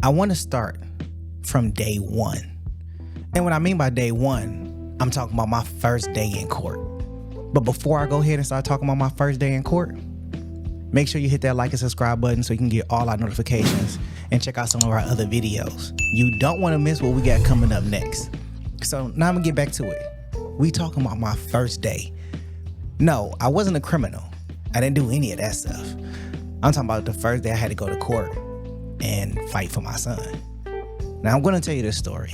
I want to start from day one. And what I mean by day one, I'm talking about my first day in court. But before I go ahead and start talking about my first day in court, make sure you hit that like and subscribe button so you can get all our notifications and check out some of our other videos. You don't want to miss what we got coming up next. So now I'm gonna get back to it. We talking about my first day. No, I wasn't a criminal. I didn't do any of that stuff. I'm talking about the first day I had to go to court and fight for my son. Now I'm gonna tell you this story,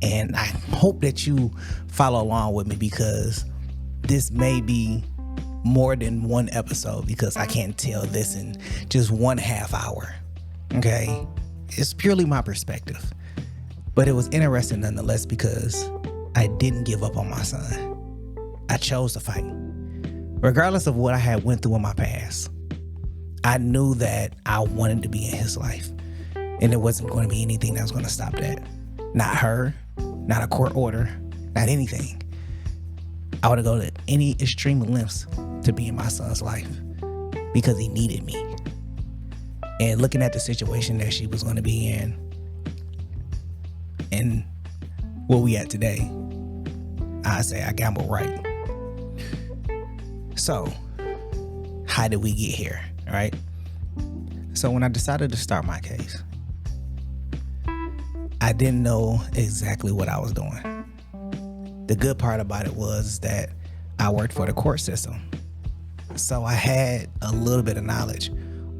and I hope that you follow along with me because this may be more than one episode because I can't tell this in just 1/2 hour. Okay? It's purely my perspective. But it was interesting nonetheless because I didn't give up on my son. I chose to fight. Regardless of what I had went through in my past, I knew that I wanted to be in his life. And there wasn't going to be anything that was going to stop that. Not her, not a court order, not anything. I would go to any extreme lengths to be in my son's life because he needed me. And looking at the situation that she was going to be in and where we at today, I say I gambled right. So, how did we get here, right? So when I decided to start my case, I didn't know exactly what I was doing. The good part about it was that I worked for the court system. So I had a little bit of knowledge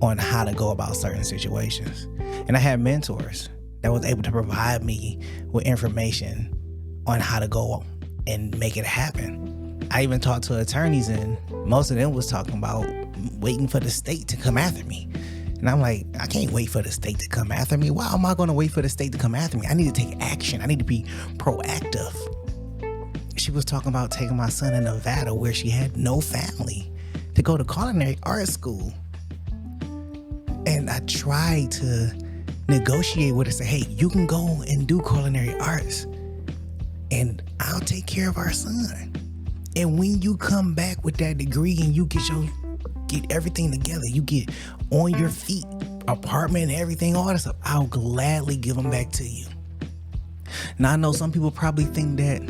on how to go about certain situations. And I had mentors that was able to provide me with information on how to go and make it happen. I even talked to attorneys and most of them was talking about waiting for the state to come after me. And I'm like, I can't wait for the state to come after me. Why am I going to wait for the state to come after me? I need to take action. I need to be proactive. She was talking about taking my son to Nevada where she had no family to go to culinary art school. And I tried to negotiate with her, say, hey, you can go and do culinary arts and I'll take care of our son. And when you come back with that degree and you get everything together, you get on your feet, apartment and everything, all that stuff, I'll gladly give them back to you. Now I know some people probably think that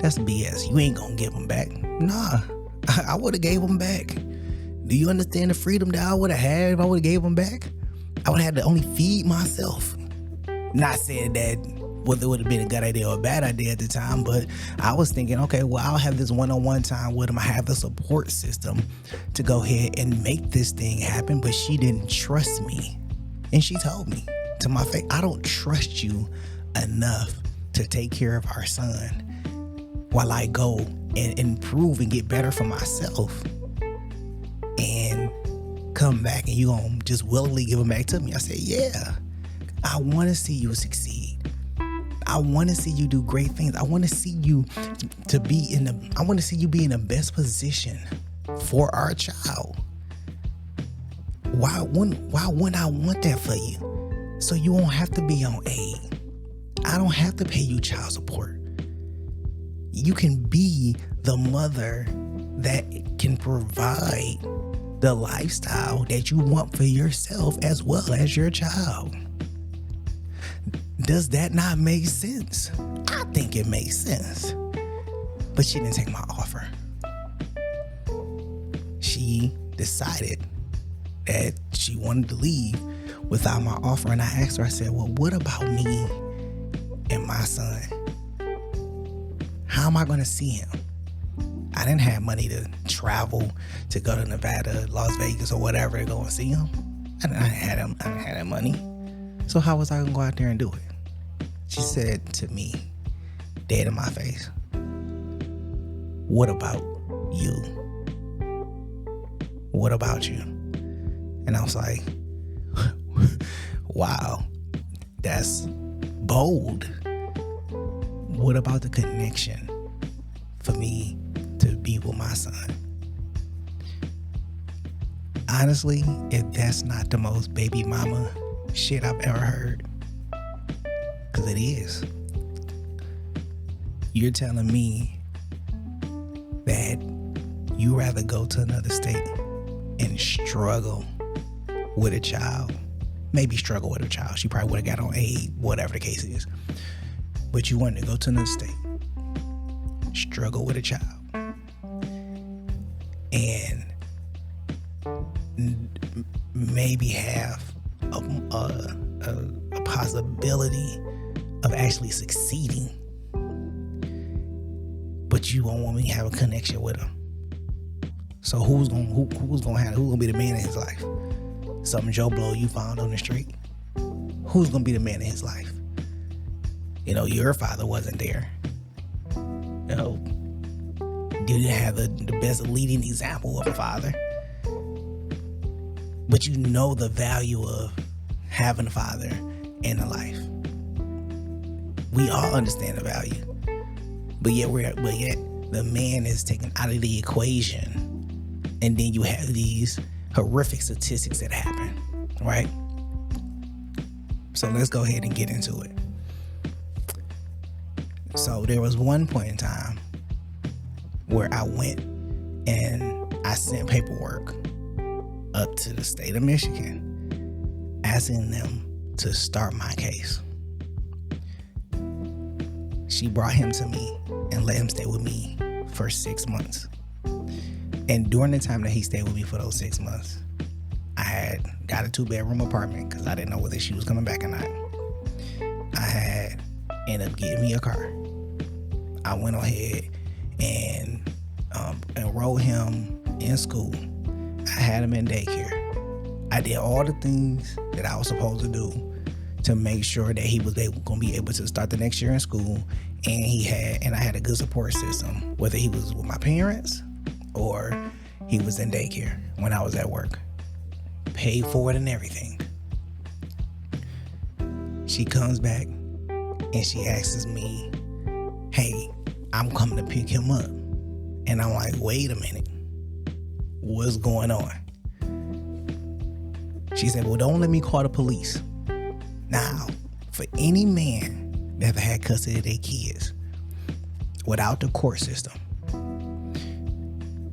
that's BS. You ain't gonna give them back. Nah, I would have gave them back. Do you understand the freedom that I would have had if I would have gave them back? I would have had to only feed myself. Not saying that whether it would have been a good idea or a bad idea at the time, but I was thinking, okay, well, I'll have this one-on-one time with him. I have the support system to go ahead and make this thing happen, but she didn't trust me. And she told me to my face, I don't trust you enough to take care of our son while I go and improve and get better for myself and come back and you gonna just willingly give him back to me. I said, yeah, I want to see you succeed. I want to see you do great things. I want to see you be in the best position for our child. Why wouldn't I want that for you? So you won't have to be on aid. I don't have to pay you child support. You can be the mother that can provide the lifestyle that you want for yourself as well as your child. Does that not make sense? I think it makes sense. But she didn't take my offer. She decided that she wanted to leave without my offer. And I asked her, I said, well, what about me and my son? How am I going to see him? I didn't have money to travel to go to Nevada, Las Vegas, or whatever to go and see him. I didn't have that money. So how was I going to go out there and do it? She said to me, dead in my face, what about you? What about you? And I was like, wow, that's bold. What about the connection for me to be with my son? Honestly, if that's not the most baby mama shit I've ever heard, because it is. You're telling me that you rather go to another state and struggle with a child, maybe struggle with a child. She probably would have got on aid, whatever the case is. But you wanted to go to another state, struggle with a child, and maybe have a possibility of actually succeeding, but you won't want me to have a connection with him. So who's gonna be the man in his life? Some Joe Blow you found on the street? Who's gonna be the man in his life? You know, your father wasn't there. You know, you didn't have the best leading example of a father. But you know the value of having a father in a life. We all understand the value. But yet the man is taken out of the equation. And then you have these horrific statistics that happen, right? So let's go ahead and get into it. So there was one point in time where I went and I sent paperwork up to the state of Michigan asking them to start my case. She brought him to me and let him stay with me for 6 months. And during the time that he stayed with me for those 6 months, I had got a 2-bedroom apartment because I didn't know whether she was coming back or not. I had ended up getting me a car. I went ahead and enrolled him in school. I had him in daycare. I did all the things that I was supposed to do to make sure that he was going to be able to start the next year in school, and I had a good support system, whether he was with my parents or he was in daycare when I was at work. Paid for it and everything. She comes back and she asks me, hey, I'm coming to pick him up. And I'm like, wait a minute. What's going on? She said, well, don't let me call the police. Now, for any man that ever had custody of their kids without the court system,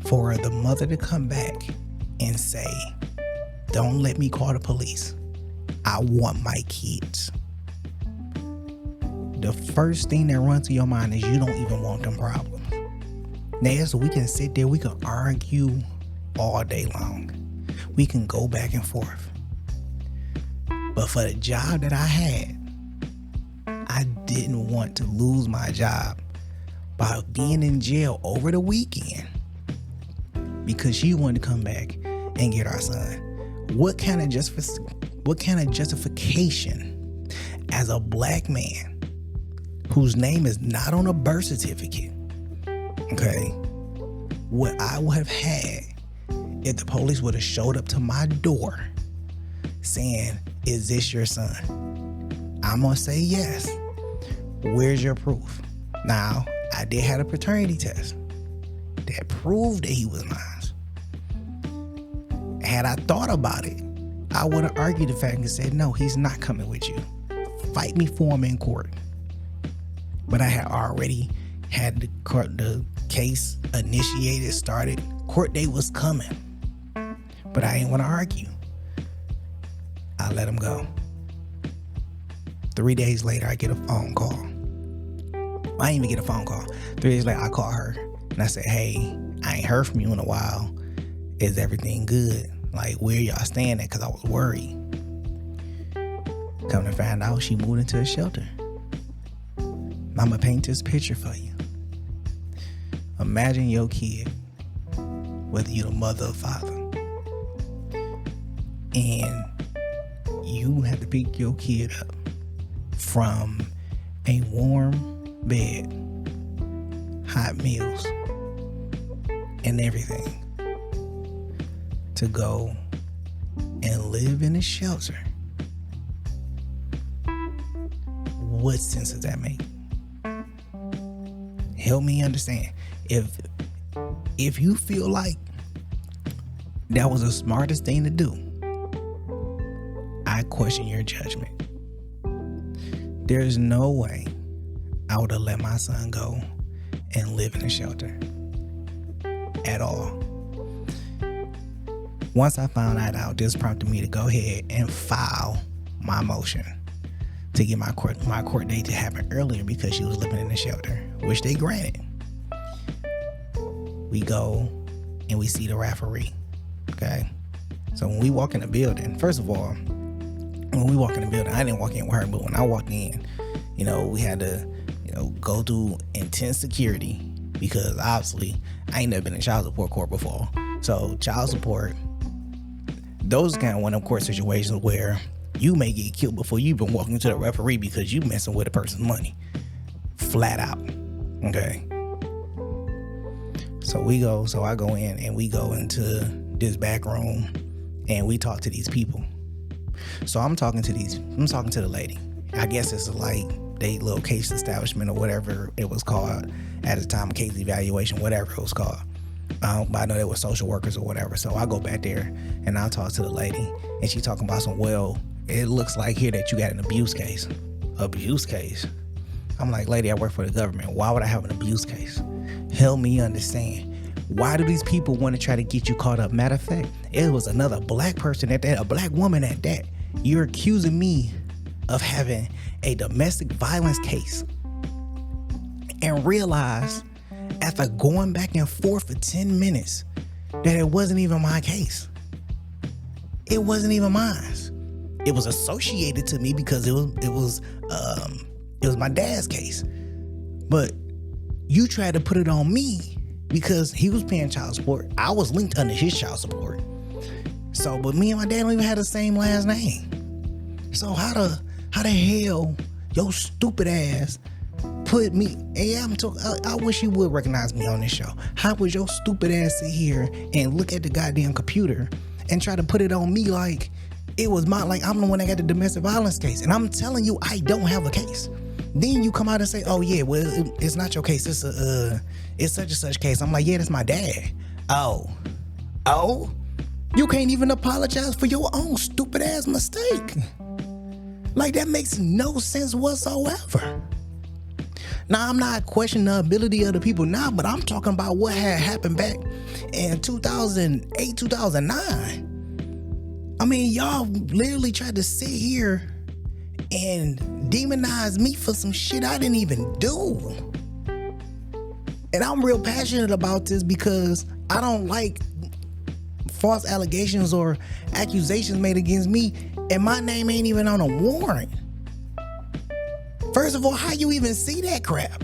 for the mother to come back and say, don't let me call the police. I want my kids. The first thing that runs to your mind is you don't even want them problems. Now, so we can sit there, we can argue all day long. We can go back and forth. But for the job that I had, I didn't want to lose my job by being in jail over the weekend because she wanted to come back and get our son. What kind of justification as a black man whose name is not on a birth certificate, okay, what I would have had if the police would have showed up to my door saying, is this your son? I'm gonna say yes. Where's your proof? Now, I did have a paternity test that proved that he was mine. Had I thought about it, I would have argued the fact and said, no, he's not coming with you. Fight me for him in court. But I had already had the case initiated, started. Court date was coming. But I didn't want to argue. I let him go. 3 days later, I get a phone call. I didn't even get a phone call. 3 days later, I call her and I said, hey, I ain't heard from you in a while. Is everything good? Like, where y'all staying at? Because I was worried. Come to find out, she moved into a shelter. I'm going to paint this picture for you. Imagine your kid, whether you're the mother or father, and you have to pick your kid up from a warm bed, hot meals, and everything to go and live in a shelter. What sense does that make? Help me understand. If you feel like that was the smartest thing to do, I question your judgment. There's no way I would have let my son go and live in a shelter at all. Once I found that out, this prompted me to go ahead and file my motion to get my court date to happen earlier because she was living in a shelter, which they granted. We go and we see the referee. Okay. So when we walk in the building, first of all, when we walk in the building, I didn't walk in with her, but when I walked in, we had to, go through intense security because obviously I ain't never been in child support court before. So child support, those kind of one of them court situations where you may get killed before you even walk into the referee because you messing with a person's money. Flat out. Okay. So I go in and we go into this back room and we talk to these people. So I'm talking to the lady. I guess it's like they little case establishment or whatever it was called at the time, case evaluation, whatever it was called. But I know they were social workers or whatever. So I go back there and I talk to the lady and she talking about it looks like here that you got an abuse case. Abuse case? I'm like, lady, I work for the government. Why would I have an abuse case? Help me understand. Why do these people want to try to get you caught up? Matter of fact, it was another black person at that, a black woman at that. You're accusing me of having a domestic violence case and realize after going back and forth for 10 minutes that it wasn't even my case. It wasn't even mine. It was associated to me because it was my dad's case. But you tried to put it on me because he was paying child support. I was linked under his child support. So, but me and my dad don't even have the same last name. So how the hell your stupid ass put me? Yeah, I wish you would recognize me on this show. How would your stupid ass sit here and look at the goddamn computer and try to put it on me like it was like I'm the one that got the domestic violence case? And I'm telling you, I don't have a case. Then you come out and say, oh yeah, well, it's not your case. It's such and such case. I'm like, yeah, that's my dad. Oh, you can't even apologize for your own stupid ass mistake. Like, that makes no sense whatsoever. Now, I'm not questioning the ability of the people now, but I'm talking about what had happened back in 2008, 2009. I mean, y'all literally tried to sit here and demonize me for some shit I didn't even do. And I'm real passionate about this because I don't like false allegations or accusations made against me and my name ain't even on a warrant. First of all, how you even see that crap?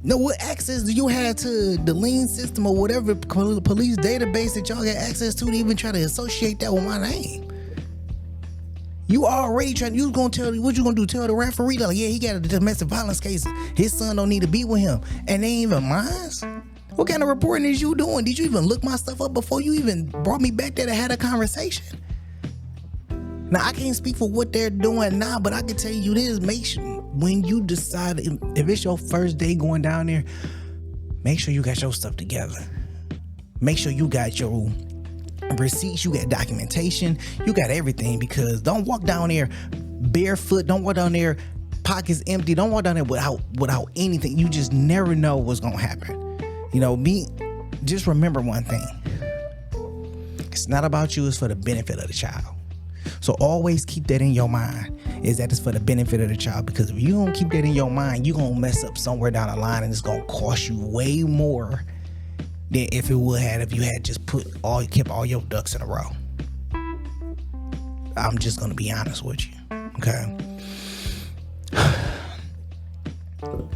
No, what access do you have to the lien system or whatever police database that y'all got access to even try to associate that with my name? You already trying, you gonna tell, what you gonna do, tell the referee, like, yeah, he got a domestic violence case, his son don't need to be with him, and they ain't even mine? What kind of reporting is you doing? Did you even look my stuff up before you even brought me back there to have a conversation? Now, I can't speak for what they're doing now, but I can tell you this, make sure, when you decide, if it's your first day going down there, make sure you got your stuff together. Make sure you got your receipts, you got documentation, you got everything, because don't walk down there barefoot, don't walk down there pockets empty, don't walk down there without anything. You just never know what's gonna happen. Just remember one thing. It's not about you, it's for the benefit of the child. So always keep that in your mind, is that it's for the benefit of the child, because if you don't keep that in your mind, you're gonna mess up somewhere down the line and it's gonna cost you way more than if it would have if you had just kept all your ducks in a row. I'm just gonna be honest with you, okay?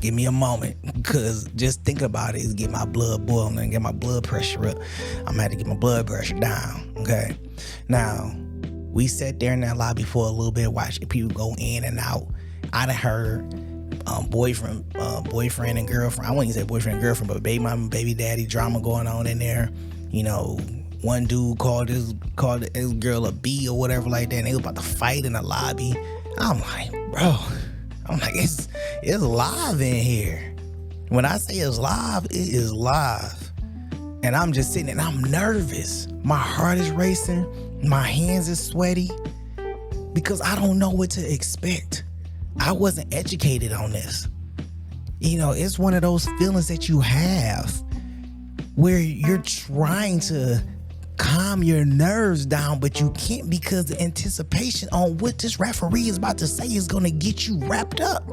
Give me a moment, because just think about it is get my blood boiling and get my blood pressure up. I'm gonna have to get my blood pressure down, okay? Now, we sat there in that lobby for a little bit, watching people go in and out. I done heard boyfriend and girlfriend. I wouldn't even say boyfriend and girlfriend, but baby mama, baby daddy drama going on in there. One dude called his girl a B or whatever like that, and they was about to fight in the lobby. I'm like, bro, it's live in here. When I say it's live, it is live. And I'm just sitting and I'm nervous. My heart is racing. My hands is sweaty because I don't know what to expect. I wasn't educated on this. It's one of those feelings that you have where you're trying to calm your nerves down, but you can't because the anticipation on what this referee is about to say is going to get you wrapped up.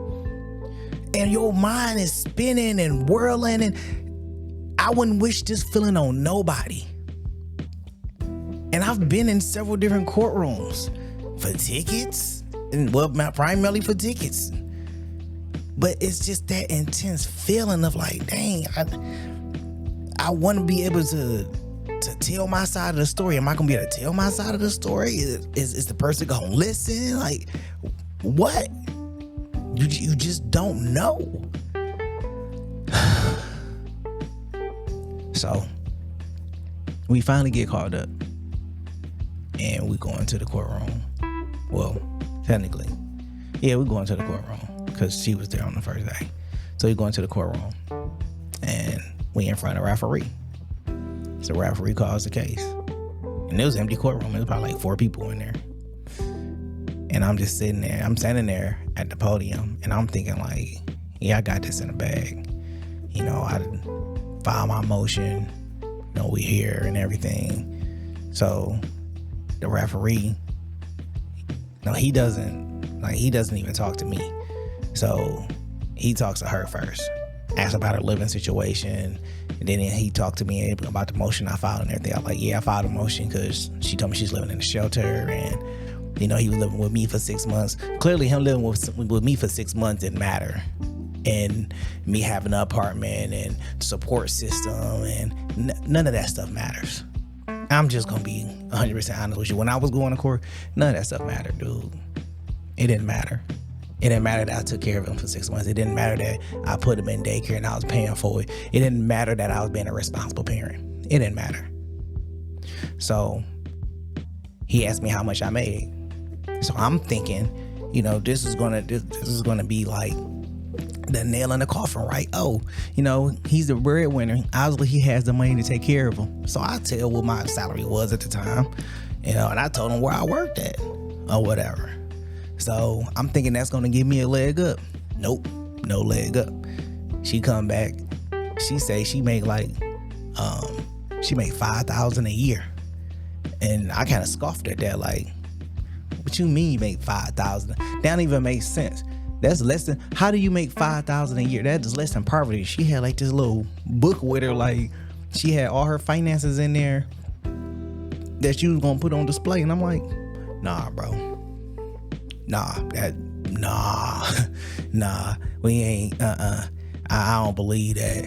And your mind is spinning and whirling, and I wouldn't wish this feeling on nobody. And I've been in several different courtrooms for tickets, and primarily for tickets. But it's just that intense feeling of like, dang, I want to be able to tell my side of the story. Am I gonna be able to tell my side of the story? Is the person gonna listen? Like, what? You just don't know. So we finally get called up, and we go into the courtroom. Well, technically, yeah, we go into the courtroom because she was there on the first day. So we go into the courtroom, and we in front of a referee. So the referee calls the case, and it was an empty courtroom. There was probably like 4 people in there, and I'm just sitting there. I'm standing there at the podium, and I'm thinking like, yeah, I got this in the bag. I filed my motion. We here and everything. So the referee, he doesn't even talk to me. So he talks to her first, asks about her living situation, and then he talked to me about the motion I filed and everything. I'm like, yeah, I filed a motion because she told me she's living in a shelter, and he was living with me for 6 months. Clearly, him living with me for 6 months didn't matter, and me having an apartment and support system and none of that stuff matters. I'm just gonna be 100% honest with you. When I was going to court, none of that stuff mattered, dude. It didn't matter. It didn't matter that I took care of him for 6 months. It didn't matter that I put him in daycare and I was paying for it. It didn't matter that I was being a responsible parent. It didn't matter. So he asked me how much I made. So I'm thinking, this is gonna be like the nail in the coffin, right? Oh, he's the breadwinner. Obviously, he has the money to take care of him. So I tell what my salary was at the time, and I told him where I worked at or whatever. So I'm thinking that's gonna give me a leg up. Nope, no leg up. She come back. She say she make like $5,000 a year, and I kind of scoffed at that. Like, what you mean you make $5,000? That don't even make sense. That's less than. How do you make $5,000 a year? That is less than poverty. She had like this little book with her, like she had all her finances in there that she was gonna put on display, and I'm like, nah, bro. Nah, we ain't, I don't believe that.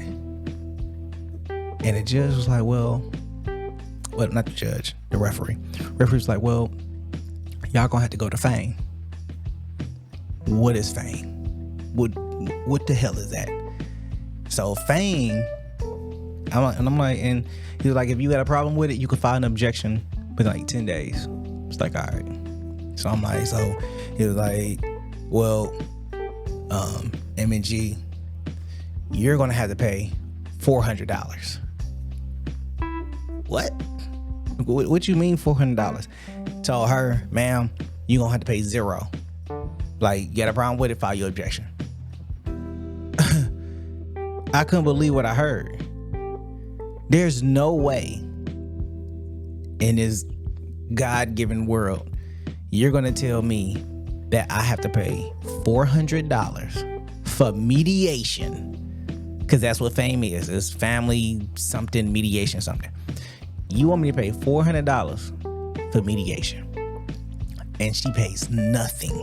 And the judge was like, well, not the judge, the referee. Referee was like, well, y'all gonna have to go to Fame. What is Fame? What the hell is that? So Fame, and he was like, if you had a problem with it, you could file an objection within like 10 days. It's like, all right. So I'm like, so he was like, well, M&G, you're gonna have to pay $400. What? What you mean $400? Told her, ma'am, you gonna have to pay $0. Like, you got a problem with it, file your objection. I couldn't believe what I heard. There's no way in this God-given world you're gonna tell me that I have to pay $400 for mediation, because that's what Fame is. It's family something, mediation something. You want me to pay $400 for mediation, and she pays nothing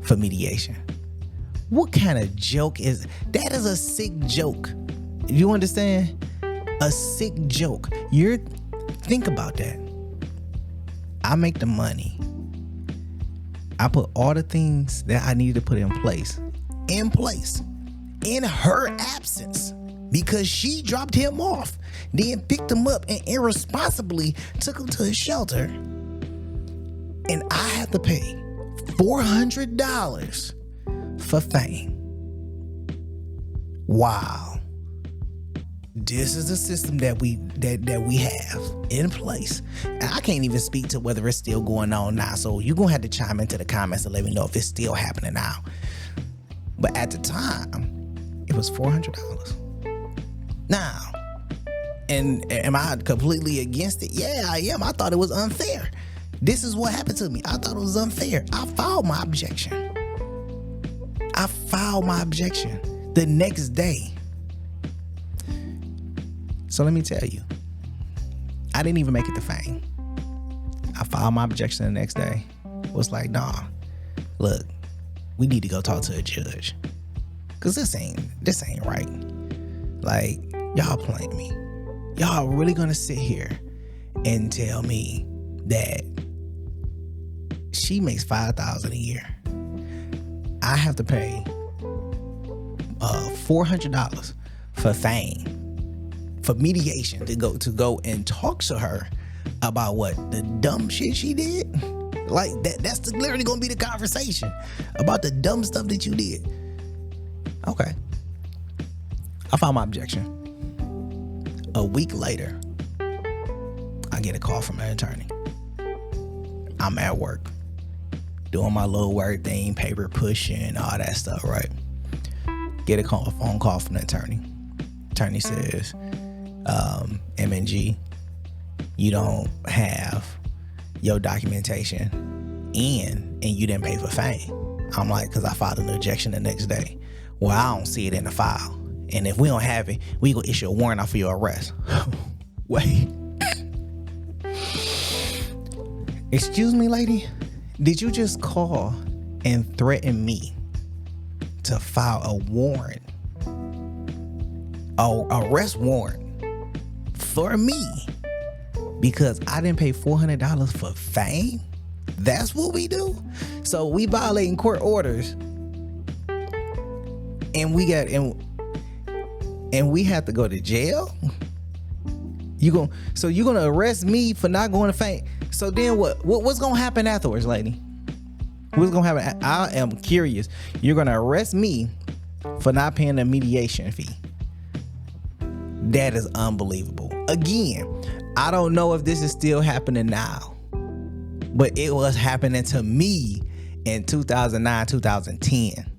for mediation? What kind of joke is that? Is a sick joke. You understand? A sick joke. Think about that. I make the money. I put all the things that I needed to put in place in her absence, because she dropped him off, then picked him up and irresponsibly took him to a shelter, and I have to pay $400 for Fame. Wow. this is the system that we have in place. And I can't even speak to whether it's still going on now. So you're gonna have to chime into the comments and let me know if it's still happening now. But at the time, it was $400. Now, and am I completely against it? Yeah, I am. I thought it was unfair. This is what happened to me. I thought it was unfair. I filed my objection. The next day. So let me tell you, I didn't even make it to fame. I filed my objection the next day. Was like, nah, look, we need to go talk to a judge. Cause this ain't right. Like, y'all playing me. Y'all really gonna sit here and tell me that she makes $5,000 a year. I have to pay $400 for fame, for mediation, to go and talk to her about what the dumb shit she did. Like that's literally gonna be the conversation about the dumb stuff that you did. Okay, I filed my objection. A week later, I get a call from an attorney. I'm at work, doing my little work thing, paper pushing, all that stuff, right? Get a phone call from the attorney. Attorney says, M&G, you don't have your documentation and you didn't pay for fame. I'm like, because I filed an objection the next day. Well, I don't see it in the file. And if we don't have it, we gonna issue a warrant out for your arrest. Wait. Excuse me, lady? Did you just call and threaten me to file a warrant, arrest warrant for me because I didn't pay $400 for fame? That's what we do? So we violating court orders and we have to go to jail? You're gonna arrest me for not going to fame? So then what's gonna happen afterwards, lady? What's gonna happen? I am curious. You're gonna arrest me for not paying the mediation fee. That is unbelievable. Again, I don't know if this is still happening now, but it was happening to me in 2009, 2010.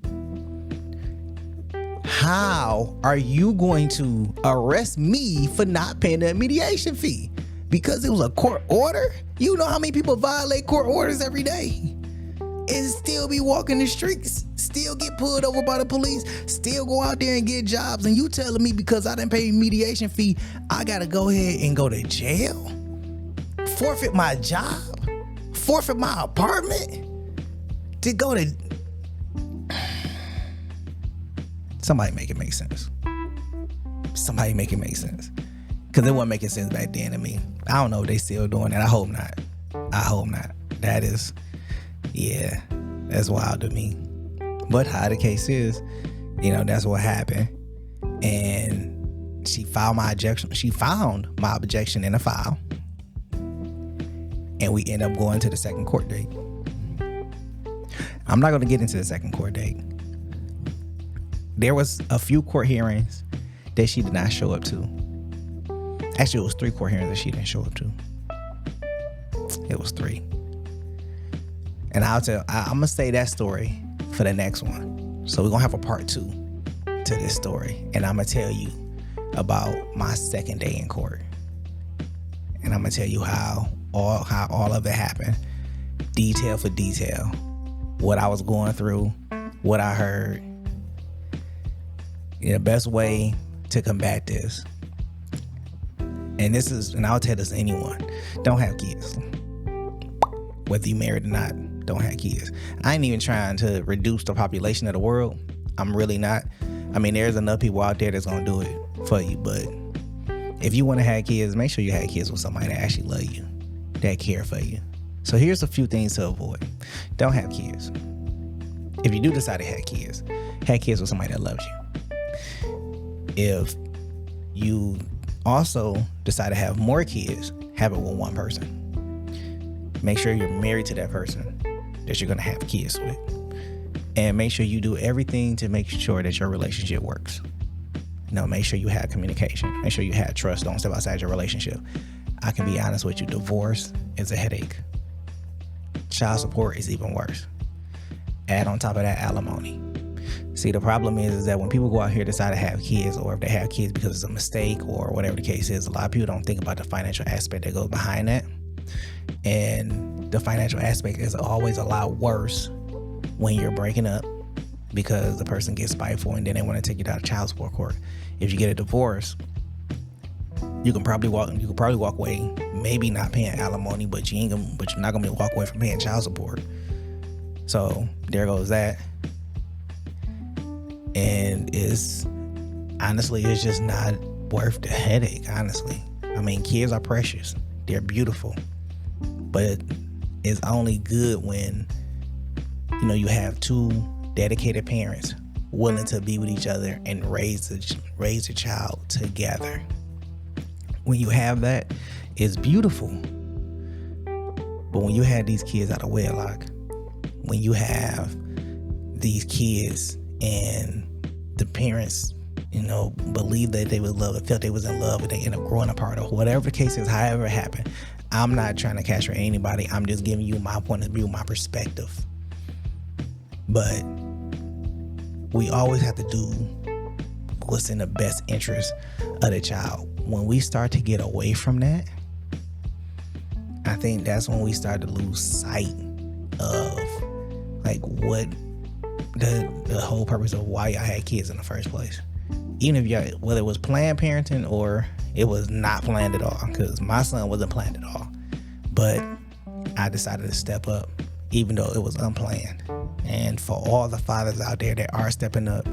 How are you going to arrest me for not paying the mediation fee? Because it was a court order? You know how many people violate court orders every day and still be walking the streets, still get pulled over by the police, still go out there and get jobs, and you telling me because I didn't pay mediation fee, I gotta go ahead and go to jail? Forfeit my job? Forfeit my apartment? To go to... Somebody make it make sense. Somebody make it make sense. Because it wasn't making sense back then to me. I don't know if they still doing that. I hope not. That is, yeah, that's wild to me. But how the case is, that's what happened. And she filed my objection. She found my objection in a file. And we end up going to the second court date. I'm not going to get into the second court date. There was a few court hearings that she did not show up to. Actually, it was 3 court hearings that she didn't show up to. It was 3. And I'm going to say that story for the next one. So we're going to have a part 2 to this story. And I'm going to tell you about my second day in court. And I'm going to tell you how all of it happened. Detail for detail. What I was going through. What I heard. The best way to combat this, and I'll tell this to anyone, don't have kids. Whether you married or not, don't have kids. I ain't even trying to reduce the population of the world. I'm really not. I mean, there's enough people out there that's gonna do it for you, but if you want to have kids, make sure you have kids with somebody that actually love you, that care for you. So here's a few things to avoid. Don't have kids. If you do decide to have kids with somebody that loves you. If you also decide to have more kids, have it with one person. Make sure you're married to that person that you're going to have kids with. And make sure you do everything to make sure that your relationship works. make sure you have communication. Make sure you have trust. Don't step outside your relationship. I can be honest with you. Divorce is a headache. Child support is even worse. Add on top of that alimony. See, the problem is that when people go out here decide to have kids, or if they have kids because it's a mistake or whatever the case is, a lot of people don't think about the financial aspect that goes behind that. And the financial aspect is always a lot worse when you're breaking up, because the person gets spiteful and then they want to take you down to child support court. If you get a divorce, you can probably walk away, maybe not paying alimony, but you're not gonna walk away from paying child support. So there goes that. And it's just not worth the headache, honestly. I mean, kids are precious. They're beautiful. But it's only good when, you have two dedicated parents willing to be with each other and raise a child together. When you have that, it's beautiful. But when you have these kids out of wedlock, when you have these kids and the parents, believe that they was loved, felt they was in love, and they end up growing apart, or whatever the case is, however it happened, I'm not trying to castrate anybody. I'm just giving you my point of view, my perspective. But we always have to do what's in the best interest of the child. When we start to get away from that, I think that's when we start to lose sight of what the whole purpose of why I had kids in the first place. Even if whether it was planned parenting or it was not planned at all, because my son wasn't planned at all. But I decided to step up, even though it was unplanned. And for all the fathers out there that are stepping up,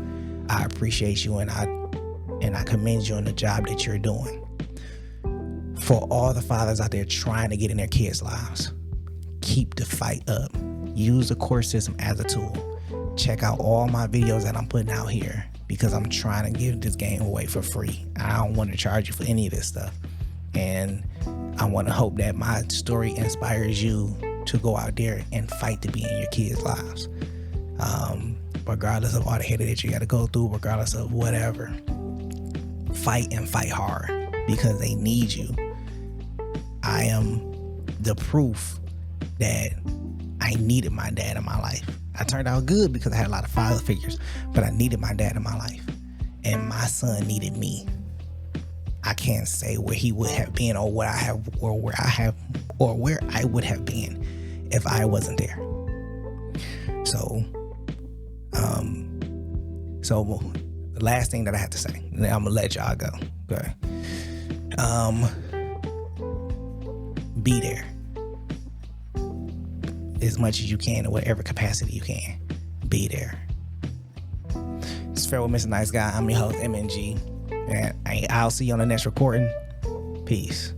I appreciate you, and I commend you on the job that you're doing. For all the fathers out there trying to get in their kids' lives, keep the fight up. Use the court system as a tool. Check out all my videos that I'm putting out here, because I'm trying to give this game away for free. I don't want to charge you for any of this stuff. And I want to hope that my story inspires you to go out there and fight to be in your kids' lives. Regardless of all the hate that you got to go through, regardless of whatever, fight and fight hard, because they need you. I am the proof that I needed my dad in my life. I turned out good because I had a lot of father figures, but I needed my dad in my life, and my son needed me. I can't say where he would have been, or where I would have been if I wasn't there. So the last thing that I have to say, and then I'm gonna let y'all go. Okay. Be there as much as you can, in whatever capacity you can. Be there. It's Fair with Mr. Nice Guy. I'm your host, MNG, and I'll see you on the next recording. Peace.